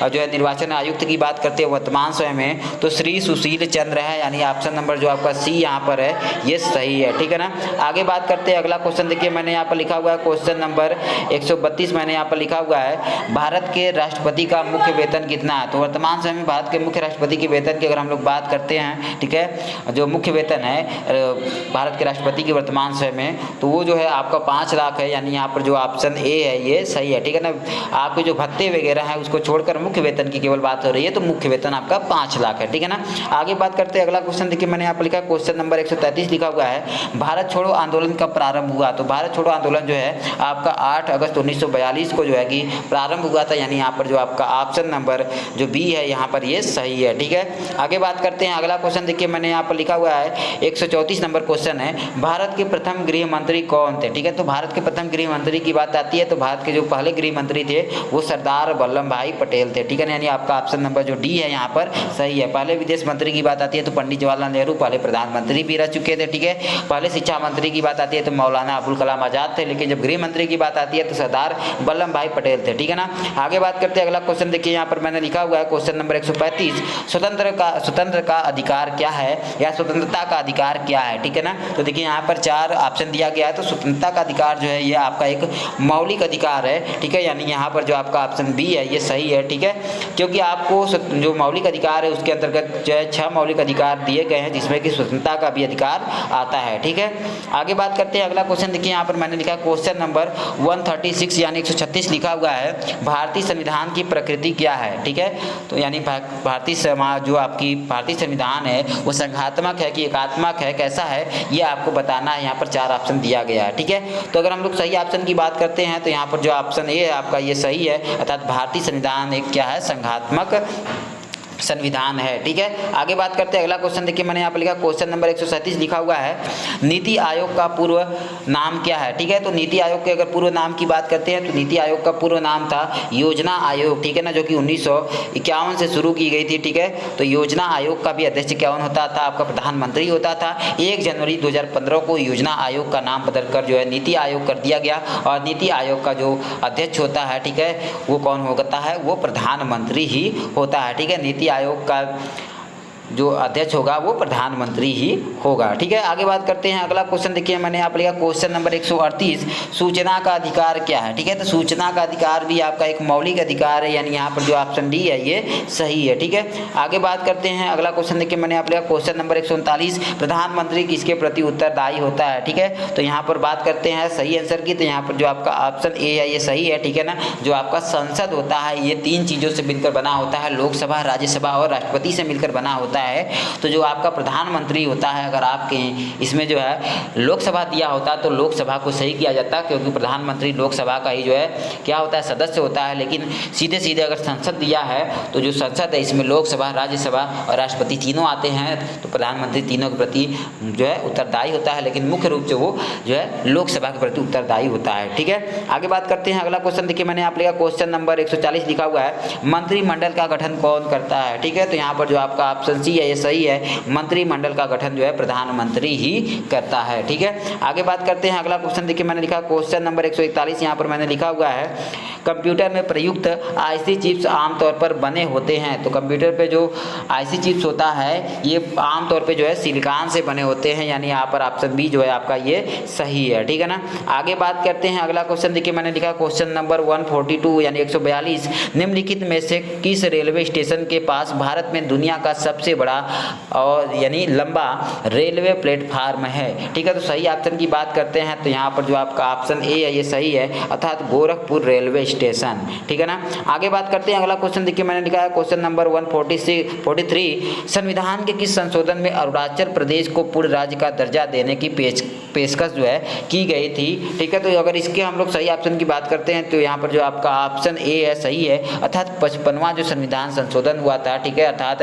जो है निर्वाचन आयुक्त की बात करते हैं वर्तमान समय में तो श्री सुशील चंद्र है, यानी ऑप्शन नंबर जो आपका सी यहाँ पर है ये सही है, ठीक है ना। आगे बात करते हैं, अगला क्वेश्चन देखिए मैंने यहाँ पर लिखा हुआ है क्वेश्चन नंबर 132 मैंने यहाँ पर लिखा हुआ है, भारत के राष्ट्रपति का मुख्य वेतन कितना है। तो वर्तमान समय में भारत के मुख्य राष्ट्रपति के वेतन की अगर हम लोग बात करते हैं, ठीक है, जो मुख्य वेतन है भारत के राष्ट्रपति के वर्तमान समय में तो वो जो है आपका 5 लाख है, यानी यहाँ पर जो ऑप्शन ए है ये सही है, ठीक है ना। आपके जो भत्ते वगैरह हैं उसको छोड़कर मुख्य वेतन की केवल बात हो रही है, तो मुख्य वेतन आपका 5 लाख है, ठीक है ना। आगे बात करते हैं, अगला क्वेश्चन देखिए मैंने यहाँ पर लिखा क्वेश्चन नंबर 133 लिखा हुआ है, भारत छोड़ो आंदोलन कब प्रारंभ हुआ। तो भारत छोड़ो आंदोलन जो है आपका 8 अगस्त 1942 को जो है कि प्रारंभ हुआ था, यानी यहाँ पर जो आपका ऑप्शन नंबर जो बी है यहाँ पर ये सही है। ठीक है, आगे बात करते हैं। अगला क्वेश्चन देखिए मैंने यहाँ पर लिखा हुआ है 134 नंबर क्वेश्चन है, भारत के प्रथम गृह मंत्री कौन थे? ठीक है, तो भारत के प्रथम गृह मंत्री की बात आती है तो भारत के जो पहले गृह मंत्री थे वो सरदार वल्लभ भाई पटेल थे। ठीक है, यानी आपका ऑप्शन नंबर जो डी है यहाँ पर सही है। पहले विदेश मंत्री की बात आती है तो पंडित जवाहरलाल नेहरू पहले प्रधानमंत्री भी रह चुके थे। ठीक है, पहले शिक्षा मंत्री की बात आती है तो मौलाना अबुल कलाम आजाद थे, लेकिन जब गृह मंत्री की बात आती है तो सरदार वल्लभ भाई पटेल थे। ठीक है ना, आगे बात करते हैं। अगला क्वेश्चन देखिए यहाँ पर मैंने लिखा हुआ है क्वेश्चन नंबर 135, स्वतंत्र का अधिकार क्या है या स्वतंत्रता का अधिकार क्या है? ठीक है ना, तो देखिए यहाँ पर 4 ऑप्शन दिया गया है। तो स्वतंत्रता का अधिकार जो है ये आपका एक मौलिक अधिकार है। ठीक है, यानी यहाँ पर जो आपका ऑप्शन बी है ये सही है। ठीक है, क्योंकि आपको जो मौलिक अधिकार है उसके अंतर्गत जो है 6 मौलिक अधिकार दिए गए हैं जिसमें कि स्वतंत्रता का भी अधिकार आता है। ठीक है, आगे बात करते हैं। अगला क्वेश्चन देखिए यहाँ पर मैंने लिखा है क्वेश्चन नंबर 136 यानी 136 लिखा हुआ है, भारतीय संविधान की प्रकृति क्या है? ठीक है, तो यानी भारतीय समाज जो आपकी भारतीय संविधान है वो संघात्मक है कि एकात्मक है, कैसा है ये आपको बताना है। यहाँ पर 4 ऑप्शन दिया गया है। ठीक है, तो अगर हम लोग सही ऑप्शन की बात करते हैं तो यहाँ पर जो ऑप्शन ए है आपका ये सही है, अर्थात भारतीय संविधान एक क्या है, संघात्मक संविधान है। ठीक है, आगे बात करते हैं। अगला क्वेश्चन देखिए मैंने यहाँ पर लिखा क्वेश्चन नंबर 137 लिखा हुआ है, नीति आयोग का पूर्व नाम क्या है? ठीक है, तो नीति आयोग के अगर पूर्व नाम की बात करते हैं तो नीति आयोग का पूर्व नाम था योजना आयोग। ठीक है ना, जो कि 1951 से शुरू की गई थी। ठीक है, तो योजना आयोग का भी अध्यक्ष कौन होता था? आपका प्रधानमंत्री होता था। 1 जनवरी 2015 को योजना आयोग का नाम बदलकर जो है नीति आयोग कर दिया गया और नीति आयोग का जो अध्यक्ष होता है, ठीक है, वो कौन होता है? वो प्रधानमंत्री ही होता है। ठीक है, नीति आयोग का जो अध्यक्ष होगा वो प्रधानमंत्री ही होगा। ठीक है, आगे बात करते हैं। अगला क्वेश्चन देखिए मैंने यहाँ पर लिखा क्वेश्चन नंबर 138, सूचना का अधिकार क्या है? ठीक है, तो सूचना का अधिकार भी आपका एक मौलिक अधिकार है, यानी यहाँ पर जो ऑप्शन डी है ये सही है। ठीक है, आगे बात करते हैं। अगला क्वेश्चन देखिए मैंने यहाँ पर लिखा क्वेश्चन नंबर 139, प्रधानमंत्री किसके प्रति उत्तरदायी होता है? ठीक है, तो यहाँ पर बात करते हैं सही आंसर की, तो यहाँ पर जो आपका ऑप्शन ए है ये सही है। ठीक है ना, जो आपका संसद होता है ये 3 चीज़ों से मिलकर बना होता है, लोकसभा, राज्यसभा और राष्ट्रपति से मिलकर बना होता है। तो जो आपका प्रधानमंत्री होता है, अगर आपके इसमें जो है लोकसभा दिया होता तो लोकसभा को सही किया जाता, क्योंकि प्रधानमंत्री लोकसभा का ही जो है क्या होता है, सदस्य होता है। लेकिन सीधे सीधे अगर संसद दिया है तो जो संसद है इसमें लोकसभा, राज्यसभा और राष्ट्रपति तीनों आते हैं, तो प्रधानमंत्री तीनों के प्रति जो है उत्तरदायी होता है, लेकिन मुख्य रूप से वो जो है लोकसभा के प्रति उत्तरदायी होता है। ठीक है, आगे बात करते हैं। अगला क्वेश्चन देखिए मैंने आप लिखा क्वेश्चन नंबर 140 लिखा हुआ है, मंत्रिमंडल का गठन कौन करता है? ठीक है, तो यहाँ पर जो आपका ऑप्शन सी है ये सही है, मंत्रिमंडल का गठन जो है प्रधानमंत्री ही करता है। ठीक है, आगे बात करते हैं। अगला क्वेश्चन देखिए मैंने लिखा क्वेश्चन नंबर 141, यहाँ पर मैंने लिखा हुआ है, कंप्यूटर में प्रयुक्त आईसी चिप्स आमतौर पर बने होते हैं। तो कंप्यूटर पे जो आईसी चिप्स होता है ये आमतौर पे जो है सिलिकॉन से बने होते हैं, यानी यहाँ पर ऑप्शन बी जो है आपका ये सही है। ठीक है ना, आगे बात करते हैं। अगला क्वेश्चन देखिए मैंने लिखा क्वेश्चन नंबर 142 यानी 142, निम्नलिखित में से किस रेलवे स्टेशन के पास भारत में दुनिया का सबसे बड़ा और यानी लंबा रेलवे प्लेटफार्म है? ठीक है, तो सही ऑप्शन की बात करते हैं तो यहाँ पर जो आपका ऑप्शन ए है ये सही है, अर्थात गोरखपुर रेलवे स्टेशन। ठीक है ना, आगे बात करते हैं। अगला क्वेश्चन देखिए मैंने लिखा है क्वेश्चन नंबर 143, संविधान के किस संशोधन में अरुणाचल प्रदेश को पूर्ण राज्य का दर्जा देने की पेशकश जो है की गई थी? ठीक है, तो अगर इसके हम लोग सही ऑप्शन की बात करते हैं तो यहाँ पर जो आपका ऑप्शन ए है सही है, अर्थात 55वां जो संविधान संशोधन हुआ था, ठीक है, अर्थात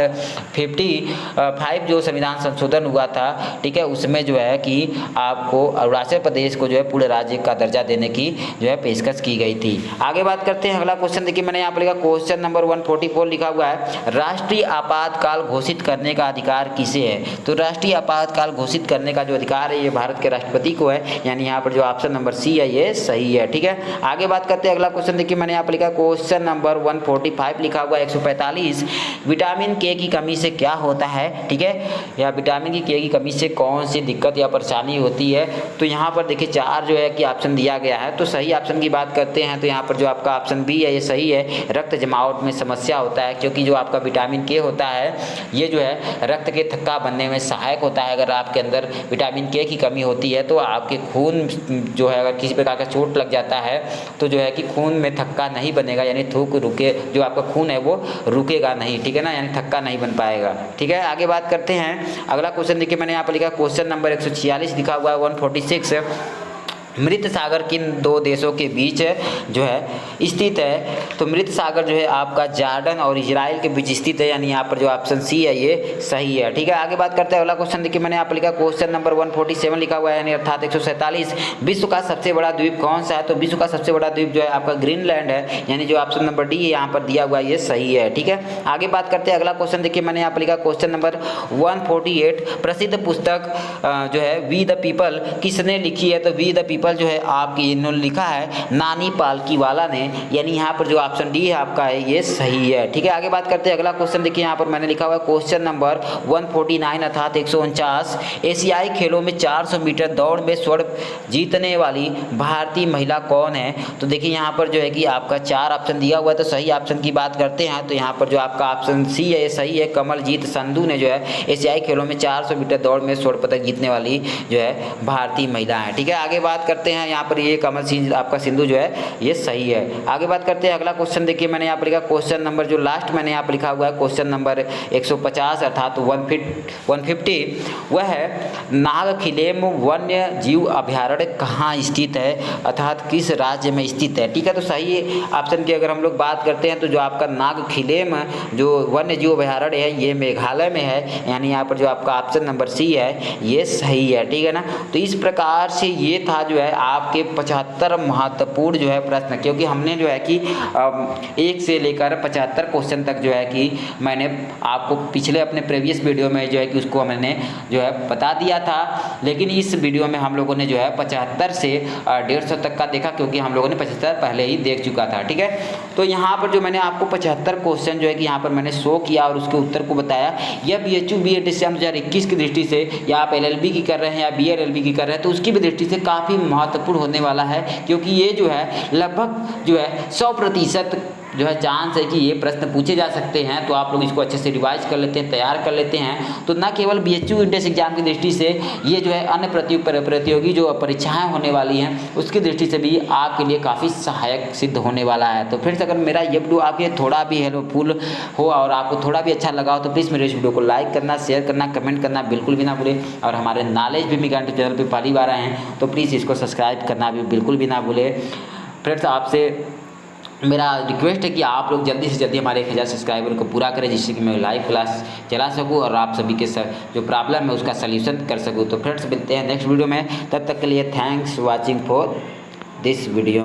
55 जो संविधान संशोधन हुआ था, ठीक है, उसमें जो है कि आपको अरुणाचल प्रदेश को जो है पूर्ण राज्य का दर्जा देने की जो है पेशकश की गई थी। आगे बात करते हैं। अगला क्वेश्चन देखिए मैंने यहाँ पर लिखा क्वेश्चन नंबर 144 लिखा हुआ है, राष्ट्रीय आपातकाल घोषित करने का अधिकार किसे है? तो राष्ट्रीय आपातकाल घोषित करने का जो अधिकार है ये भारत के राष्ट्रपति को है, यानी यहाँ पर जो ऑप्शन नंबर सी है ये सही है। ठीक है, आगे बात करते हैं। अगला क्वेश्चन देखिए मैंने यहाँ पर लिखा क्वेश्चन नंबर 145 लिखा हुआ है 145, विटामिन के की कमी से क्या होता है? ठीक है, या विटामिन के की कमी से कौन सी दिक्कत या परेशानी होती है? तो यहाँ पर देखिए 4 जो है कि ऑप्शन दिया गया है, तो सही ऑप्शन की बात करते हैं तो यहाँ पर जो आपका ऑप्शन बी है ये सही है, रक्त जमावट में समस्या होता है, क्योंकि जो आपका विटामिन के होता है ये जो है रक्त के थक्का बनने में सहायक होता है। अगर आपके अंदर विटामिन के की कमी होती है तो आपके खून जो है अगर किसी प्रकार का चोट लग जाता है तो जो है कि खून में थक्का नहीं बनेगा, यानी थूक रुके जो आपका खून है वो रुकेगा नहीं। ठीक है ना, यानी थक्का नहीं बन पाएगा। ठीक है, आगे बात करते हैं। अगला क्वेश्चन देखिए मैंने यहाँ पर लिखा क्वेश्चन नंबर 146 लिखा हुआ है 146, मृत सागर किन दो देशों के बीच जो है स्थित है? तो मृत सागर जो है आपका जॉर्डन और इजराइल के बीच स्थित है, यानी यहाँ पर जो ऑप्शन सी है ये सही है। ठीक है, आगे बात करते हैं। अगला क्वेश्चन देखिए, मैंने यहाँ पर लिखा क्वेश्चन नंबर 147 लिखा हुआ है, यानी अर्थात 147। विश्व का सबसे बड़ा द्वीप कौन सा है? तो विश्व का सबसे बड़ा द्वीप जो है आपका ग्रीनलैंड है, यानी जो ऑप्शन नंबर डी यहाँ पर दिया हुआ है ये सही है। ठीक है, आगे बात करते हैं। अगला क्वेश्चन देखिए, मैंने यहाँ पर लिखा क्वेश्चन नंबर 148। प्रसिद्ध पुस्तक जो है वी द पीपल किसने लिखी है? तो वी द पीपल जो है आपकी इन्होंने लिखा है नानी पालकीवाला ने, यानी यहाँ पर जो ऑप्शन डी है आपका है ये सही है। ठीक है, आगे बात करते हैं। अगला क्वेश्चन देखिए, यहाँ पर मैंने लिखा हुआ है क्वेश्चन नंबर 149 अर्थात 149। एशियाई खेलों में 400 मीटर दौड़ में स्वर्ण जीतने वाली भारतीय महिला कौन है? तो देखिए यहाँ पर जो है कि आपका 4 ऑप्शन दिया हुआ है, तो सही ऑप्शन की बात करते हैं तो यहाँ पर जो आपका ऑप्शन सी है ये सही है। कमलजीत संधू ने जो है एशियाई खेलों में 400 मीटर दौड़ में स्वर्ण पदक जीतने वाली जो है भारतीय महिला है। ठीक है, आगे बात करते हैं। यहाँ पर ये कमल सिंह आपका सिंधु जो है ये सही है। आगे बात करते हैं। अगला क्वेश्चन देखिए, मैंने यहाँ पर लिखा क्वेश्चन नंबर जो लास्ट मैंने यहाँ पर लिखा हुआ है क्वेश्चन नंबर 150 अर्थात 150, वह है नागखिलेम वन्य जीव अभयारण्य कहाँ स्थित है अर्थात किस राज्य में स्थित है? ठीक है, तो सही ऑप्शन की अगर हम लोग बात करते हैं तो जो आपका नागखिलेम जो वन्य जीव अभयारण्य है ये मेघालय में है, यानी यहाँ पर जो आपका ऑप्शन नंबर सी है ये सही है। ठीक है ना, तो इस प्रकार से ये था जो है आपके 75 महत्वपूर्ण जो है प्रश्न, क्योंकि हमने जो है कि 1 से लेकर 75 क्वेश्चन तक जो है कि मैंने आपको पिछले अपने प्रीवियस वीडियो में जो है कि उसको मैंने जो है बता दिया था, लेकिन इस वीडियो में हम लोगों ने जो है 75 से 150 तक का देखा, क्योंकि हम लोगों ने 75 पहले ही देख चुका था। ठीक है, तो यहाँ पर जो मैंने आपको 75 क्वेश्चन जो है कि यहाँ पर मैंने शो किया और उसके उत्तर को बताया। यह BHU BEd एग्जाम 2021 की दृष्टि से या आप LLB की कर रहे हैं या BLLB की कर रहे हैं तो उसकी भी दृष्टि से काफ़ी महत्वपूर्ण होने वाला है, क्योंकि ये जो है लगभग जो है 100% जो है चांस है कि ये प्रश्न पूछे जा सकते हैं। तो आप लोग इसको अच्छे से रिवाइज कर लेते हैं, तैयार कर लेते हैं, तो न केवल BHU इंटेंस एग्जाम की दृष्टि से ये जो है अन्य प्रतियोगी जो परीक्षाएं होने वाली हैं उसकी दृष्टि से भी आपके लिए काफ़ी सहायक सिद्ध होने वाला है। तो फ्रेंड्स, अगर मेरा ये वीडियो आपके थोड़ा भी हेल्पफुल हो और आपको थोड़ा भी अच्छा लगा हो तो प्लीज़ मेरे इस वीडियो को लाइक करना, शेयर करना, कमेंट करना बिल्कुल भी ना भूलें। और हमारे नॉलेज भी मिगान चैनल पर पहली बार आए हैं तो प्लीज़ इसको सब्सक्राइब करना भी बिल्कुल भी ना भूलें। फ्रेंड्स, आपसे मेरा रिक्वेस्ट है कि आप लोग जल्दी से जल्दी हमारे 1000 सब्सक्राइबर को पूरा करें, जिससे कि मैं लाइव क्लास चला सकूं और आप सभी के जो प्रॉब्लम है उसका सल्यूशन कर सकूं। तो फ्रेंड्स, मिलते हैं नेक्स्ट वीडियो में, तब तक के लिए thanks watching for this video.